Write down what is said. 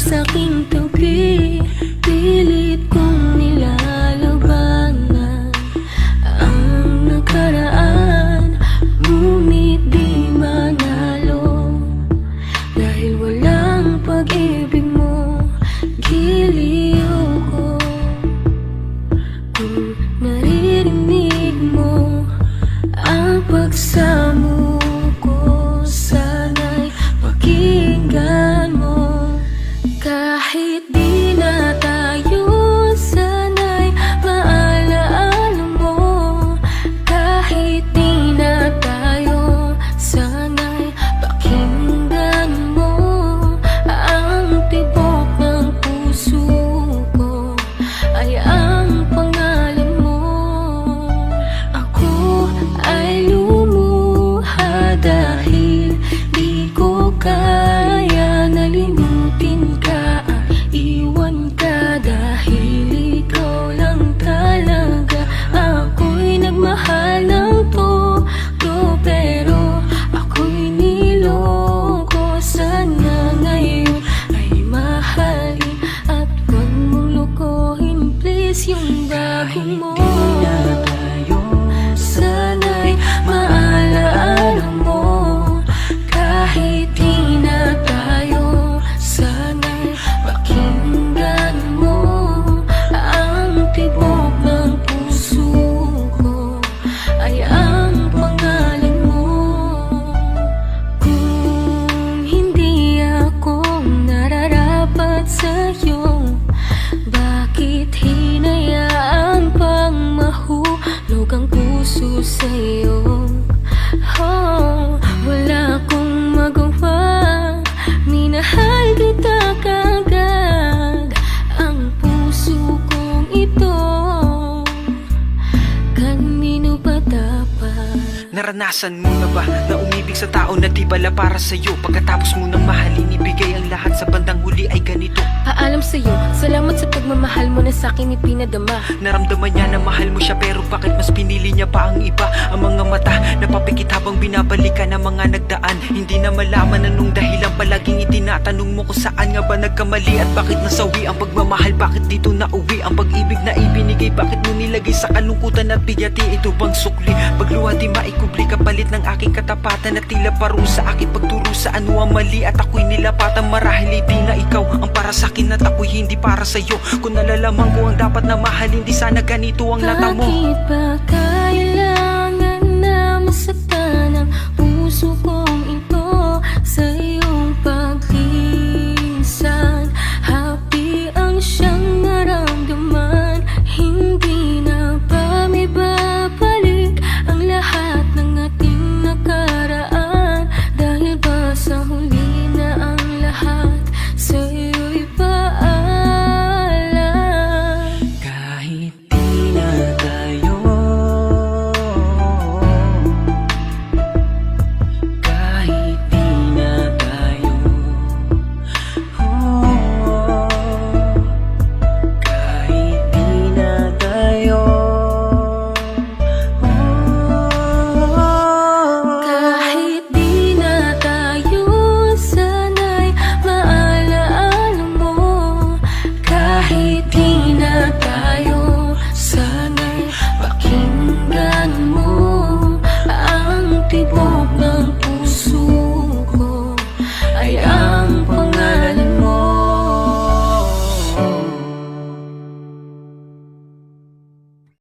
sa aking tabi, pilit kong nilalabanan ang nakaraan, ngunit di manalo. Dahil walang pag-ibig mo, giliw ko. Kung naririnig mo ang pagsamo ko, sana'y pakinggan mo. Kahit di na tayo, sana'y maalaala mo. Kahit di na tayo, sana'y pakinggan mo. Ang tibok ng puso ko ay ang pangalan mo. Ako ay lumuha dahil di ko kaya nalimutin ka, iwan ka dahil ikaw lang talaga. Ako'y nagmahal ng todo, pero ako'y niloko. Sana ngayon ay mahalin at huwag mong lukuhin, please, yung bago mo. Sana'y maalaala mo. Kahit di na tayo, sana'y pakinggan mo. Ang tibok ng puso ko ay ang pangalan mo. Kung hindi ako nararapat sa'yo, bakit hinayaan pang mahulog ang puso sa'yo? Oh, wala akong magawa, minahal kita kagad. Ang puso kong ito, kanino pa dapat? Naranasan mo na ba na umibig sa tao na di pala para sa'yo? Pagkatapos mo nang mahalin, ibigay ang lahat, sa bandang huli ay ganito. Paalam sa'yo, salamat sa pagmamahal mo na sa'kin ipinadama. Naramdaman niya na mahal mo siya, pero bakit mas pinili niya pa ang iba? Ang mga mata napapikit habang binabalikan ang mga nagdaan. Hindi na malaman anong dahilan, palaging itinatanong mo kung saan nga ba nagkamali. At bakit nasawi ang pagmamahal, bakit dito nauwi ang pag-ibig na ibinigay? Bakit mo nilagay sa kalungkutan at bigati? Ito bang sukli? Pagluha di maikubli, kapalit ng aking katapatan at tila parusa, aking pagturo sa ano ang mali. At ako'y nilapatan, marahil hindi na ikaw ang para sa'kin at ako'y hindi para sa'yo. Kung nalalaman ko ang dapat na mahal, hindi sana ganito ang nata mo. Bakit ba kailangan na masakit